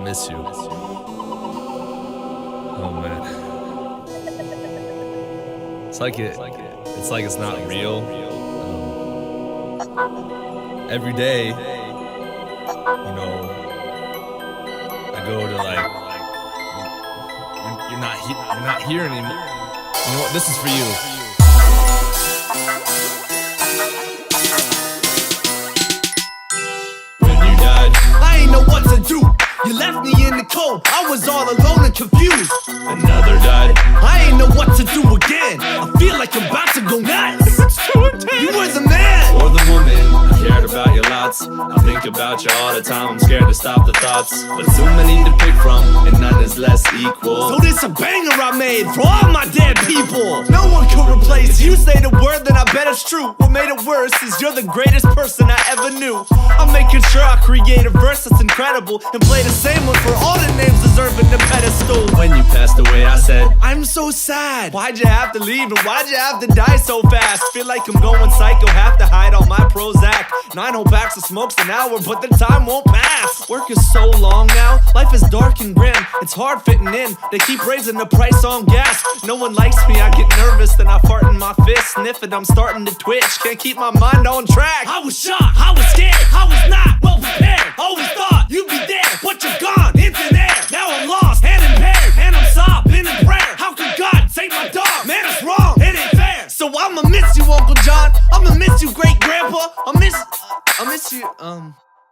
miss you. Oh man. It's like it's not real. Every day, I go to you're not here anymore. You know what? This is for you. When you died, I ain't know what to do. You left me in the cold, I was all alone and confused. another died. I ain't know what to do again. I feel like I'm about to go nuts. It's too intense. You were the man Or the woman, I cared about you lots. I think about you all the time, I'm scared to stop the thoughts. But too many to pick from, and none is less equal. So this a banger I made for all my dead people. No one could replace you. Say the word, then I bet it's true. What made it worse is you're the greatest person I ever knew. I'm making sure I create a verse that's incredible and play the same one for all the names deserving the pedestal. When you passed away, I said, I'm so sad. Why'd you have to leave and why'd you have to die so fast? Feel like I'm going psycho, have to hide all my Prozac. 9 whole packs of smokes an hour, but the time won't pass. Work is so long now, life is dark and grim. It's hard fitting in, they keep raising the price on gas. No one likes me, I get nervous, then I fart in my fist. Sniff it, I'm starting to twitch, can't keep my mind on track. I was shocked, I was scared, I was not well prepared. Always thought you'd be there, but you're gone, it's in air. Now I'm lost and impaired, and I'm sobbing in prayer. How could God take my dog? Man, it's wrong, it ain't fair. So I'ma miss you, Uncle John. I'ma miss you, Great Grandpa. I'll miss you,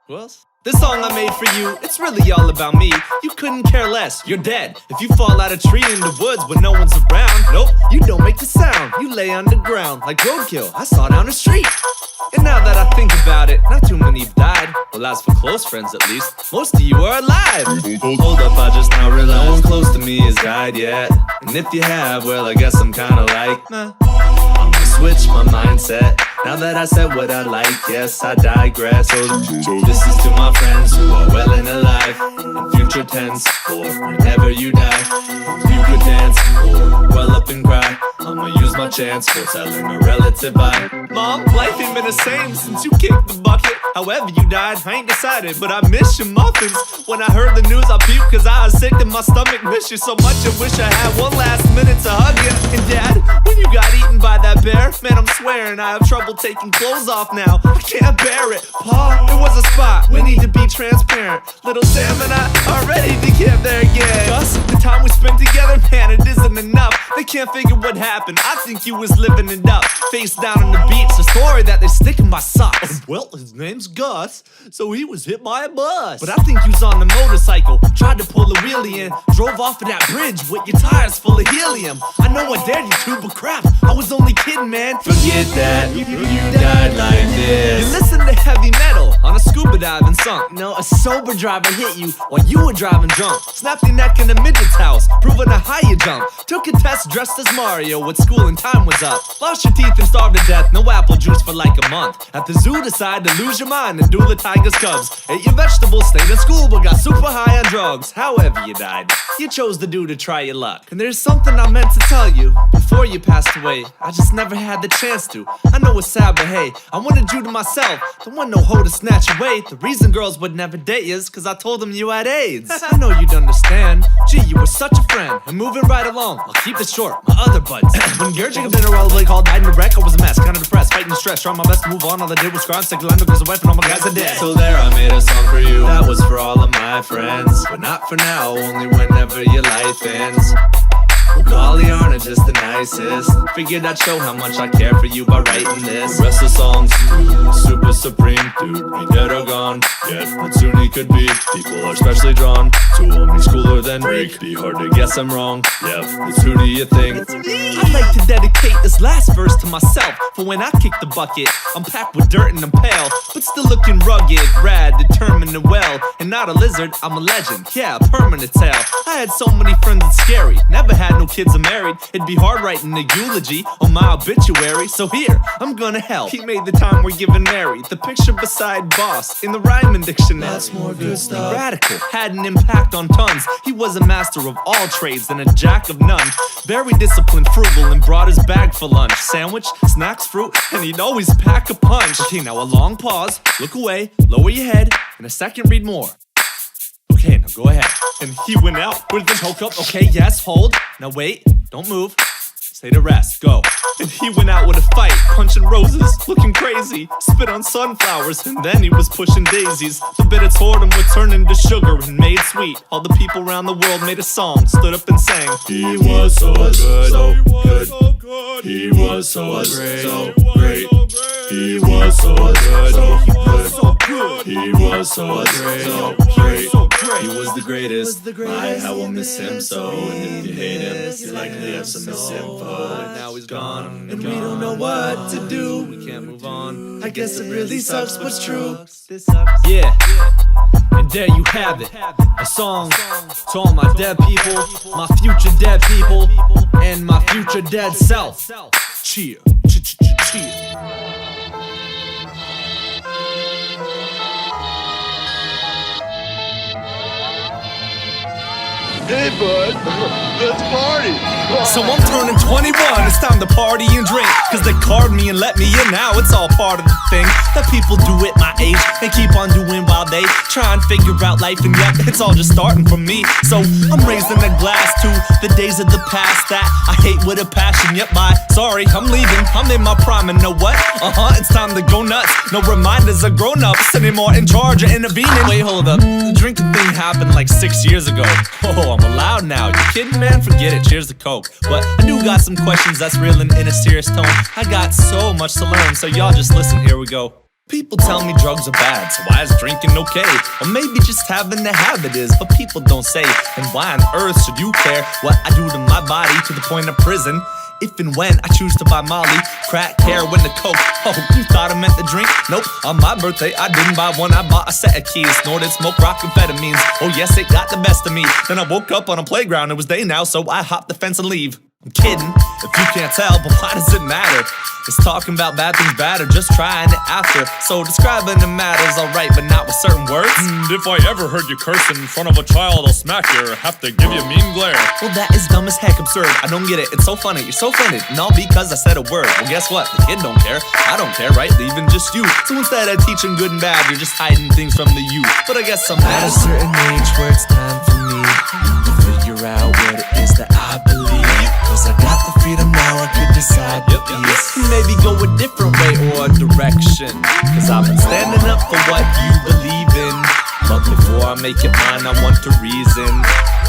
who else? This song I made for you, it's really all about me. You couldn't care less, you're dead. If you fall out a tree in the woods when no one's around, nope, you don't make a sound. You lay underground like roadkill, I saw down the street. And now that I think about it, not too many have died. Well, as for close friends at least, most of you are alive. hold up, I just now realized no one close to me has died yet. And if you have, well, I guess I'm kinda like, Nah. I'm gonna switch my mindset. Now that I said what I like, yes, I digress. So this is to my friends who are well and alive. In future tense, or whenever you die, you could dance or well up and cry. I'ma use my chance for telling a relative bye. Mom, life ain't been the same since you kicked the bucket. However you died, I ain't decided, but I miss your muffins. When I heard the news, I puked cause I was sick and my stomach missed you so much. I wish I had one last minute to hug you. And Dad, when you got eaten by that bear, man, I'm swearing I have trouble taking clothes off now. I can't bear it. Pa, it was a spot. We need to be transparent. Little Sam and I are ready to get there again. Gus, the time we spent together, man, it isn't enough. They can't figure what happened. I think you was living it up. Face down on the beach, a story that they stick in my socks. Well, his name's Gus, so he was hit by a bus. But I think you was on the motorcycle, tried to pull a wheelie in, drove off of that bridge with your tires full of helium. I know I dared you to, but crap, I was only kidding, man. Forget that, you died like this. You listen to heavy metal on a scuba diving sunk. No, a sober driver hit you while you were driving drunk. Snapped your neck in a midget's house, proving how high you jump. Took a test dressed as Mario with school and time was up. Lost your teeth and starved to death, no apple juice for like a month. At the zoo decided to lose your mind and do the tiger's cubs. Ate your vegetables, stayed in school but got super high on drugs. However you died, you chose to do to try your luck. And there's something I meant to tell you before you passed away. I just never had the chance to. I know it's sad, but hey, I wanted you to myself. Don't want no hoe to snatch away. The reason girls would never date you is cause I told them you had AIDS. I know you'd understand. Gee, you were such a friend. And moving right along, I'll keep it short. My other buds. When your chicken dinner rollerblade called died in a wreck, I was a mess, kinda depressed, fighting the stress. Trying my best to move on. All I did was cry and stick line because the wife and all my guys are dead. So there, I made a song for you. That was for all of my friends, but not for now, only whenever your life ends. Molly aren't just the nicest. Figured I'd show how much I care for you by writing this. The rest of the songs, super supreme, dude, be dead or gone. Yet, but soon he could be. People are especially drawn to him. He's cooler than Rick. Be hard to guess I'm wrong. Yeah, it's who do you think? I'd like to dedicate this last verse to myself. For when I kick the bucket, I'm packed with dirt and I'm pale, but still looking rugged, rad, determined and well. And not a lizard, I'm a legend, yeah, a permanent tale. I had so many friends, it's scary. Never had no kids or married. It'd be hard writing a eulogy on my obituary. So here, I'm gonna help. He made the time we're giving married. The picture beside boss in the rhyming dictionary. That's more good stuff. Radical, had an impact on tons. He was a master of all trades and a jack of none. Very disciplined, frugal, and brought his bag for lunch. Sandwich, snacks, fruit, and he'd always pack a punch. Okay, now a long pause, look away, lower your head, and a second read more. Okay, now go ahead. And he went out with the coke up. Okay, yes, hold. Now wait, don't move. Stay to rest, go. And he went out with a fight, punching roses, looking crazy. Spit on sunflowers, and then he was pushing daisies. The bitter toward him would turn into sugar and made sweet. All the people around the world made a song, stood up and sang. He was so good, so good. He was so great, so great. He was so good, so good. He was so great, so great. He was the greatest. My, how we'll miss him so. And if you hate him, you likely have some misinfo. And now he's gone, And we don't know what to do. We can't move on. I guess it really sucks, but it's true. Yeah. And there you have it. A song to all my dead people, my future dead people, and my future dead self. Cheer. Cheer. Hey bud, let's party. So I'm turning 21, it's time to party and drink. Cause they carved me and let me in, now it's all part of the thing that people do at my age and keep on doing while they try and figure out life. And yet it's all just starting from me. So I'm raising a glass to the days of the past that I hate with a passion. Yet sorry, I'm leaving, I'm in my prime. And know what? It's time to go nuts. No reminders of grown-ups anymore in charge of intervening. Wait, hold up, the drinking thing happened like 6 years ago. Oh, I'm allowed now, you kidding, man? Forget it, cheers to Coke. But I do got some questions that's real and in a serious tone. I got so much to learn, so y'all just listen, here we go. People tell me drugs are bad, so why is drinking okay? Or maybe just having the habit is, but people don't say. And why on earth should you care what I do to my body to the point of prison? If and when I choose to buy Molly, crack, heroin, the coke. Oh, you thought I meant the drink? Nope, on my birthday I didn't buy one, I bought a set of keys. Snorted smoke rock amphetamines, oh yes, it got the best of me. Then I woke up on a playground, it was day now, so I hopped the fence and leave. I'm kidding, if you can't tell, but why does it matter? It's talking about bad things bad or just trying it after. So describing the matter's alright, but not with certain words. If I ever heard you curse in front of a child, I'll smack you or have to give you a mean glare. Well, that is dumb as heck, absurd. I don't get it, it's so funny, you're so offended. And all because I said a word. Well, guess what? The kid don't care, I don't care, right? Leaving just you. So instead of teaching good and bad, you're just hiding things from the youth. But I guess I'm At a certain age where it's time for me to figure out what it is that I believe. Cause I got the freedom now, I could decide the peace. Maybe go a different way or a direction. Cause I've been standing up for what you believe in. But before I make it mine, I want to reason.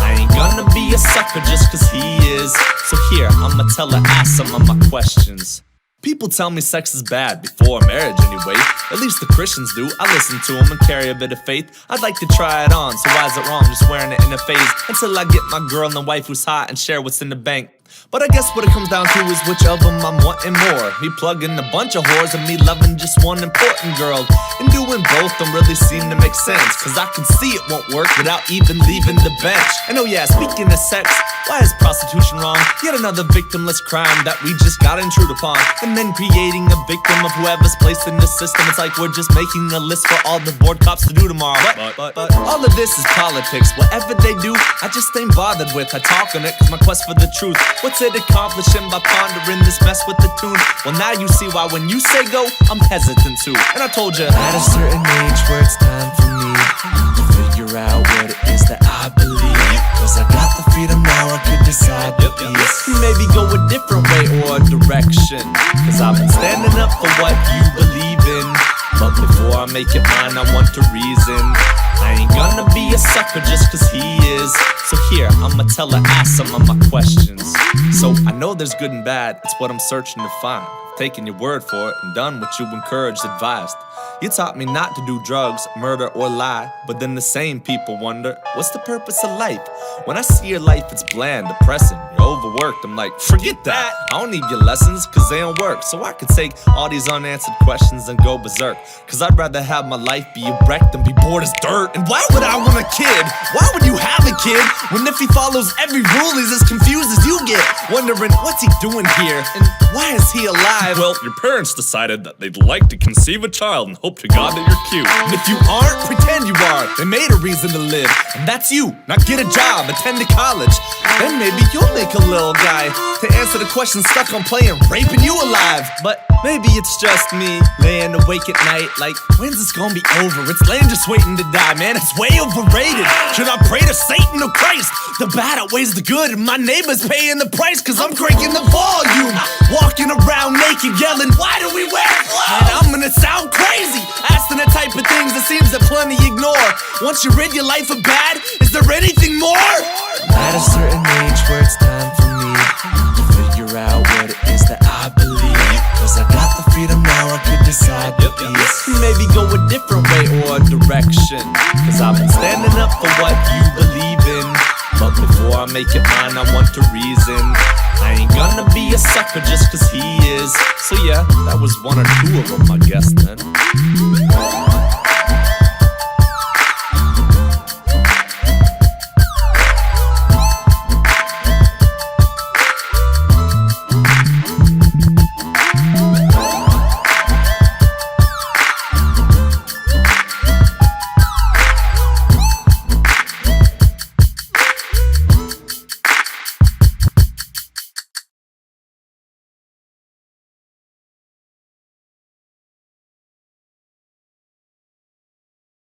I ain't gonna be a sucker just cause he is. So here, I'ma ask some of my questions. People tell me sex is bad before marriage anyway. At least the Christians do. I listen to them and carry a bit of faith. I'd like to try it on, so why is it wrong just wearing it in a phase? Until I get my girl and the wife who's hot and share what's in the bank. But I guess what it comes down to is which of them I'm wanting more. Me plugging a bunch of whores and me loving just one important girl. And doing both don't really seem to make sense, cause I can see it won't work without even leaving the bench. And oh yeah, speaking of sex, why is prostitution wrong? Yet another victimless crime that we just got intrude upon. And then creating a victim of whoever's placed in the system. It's like we're just making a list for all the bored cops to do tomorrow. But all of this is politics. Whatever they do, I just ain't bothered with. I talk on it cause my quest for the truth. What's it accomplishing by pondering this mess with the tune? Well, now you see why when you say go, I'm hesitant too. And I told you, at a certain age where it's time for me to figure out what it is that I believe. Cause I got the freedom now, I could decide the peace. Maybe go a different way or a direction. Cause I've been standing up for what you believe in. But before I make it mine, I want to reason. I ain't gonna be a sucker just cause he is. So here, I'ma ask some of my questions. So I know there's good and bad, it's what I'm searching to find. Taking your word for it and done what you encouraged, advised. You taught me not to do drugs, murder, or lie. But then the same people wonder, what's the purpose of life? When I see your life, it's bland, depressing, you're overworked. I'm like, forget that, I don't need your lessons, cause they don't work. So I could take all these unanswered questions and go berserk. Cause I'd rather have my life be a wreck than be bored as dirt. And why would I want a kid? Why would you have a kid? When if he follows every rule, he's as confused as you get. Wondering, what's he doing here? And why is he alive? Well, your parents decided that they'd like to conceive a child and hope to God that you're cute. And if you aren't, pretend you are. They made a reason to live, and that's you. Now get a job, attend to college. Then maybe you'll make a little little guy, to answer the question stuck on playing Raping You Alive. But maybe it's just me laying awake at night like, when's this gonna be over? It's land just waiting to die, man, it's way overrated. Should I pray to Satan or Christ? The bad outweighs the good, and my neighbor's paying the price, cause I'm cranking the volume, walking around naked yelling, why do we wear clothes? And I'm gonna sound crazy, asking the type of things it seems that plenty ignore. Once you rid your life of bad, is there anything more? At a certain age where it's time for me to figure out what it is that I believe, cause I got the freedom now, I could decide the peace. Maybe go a different way or a direction, cause I've been standing up for what you believe in. But before I make it mine, I want to reason. I ain't gonna be a sucker just cause he is. So yeah, that was one or two of them, I guess then.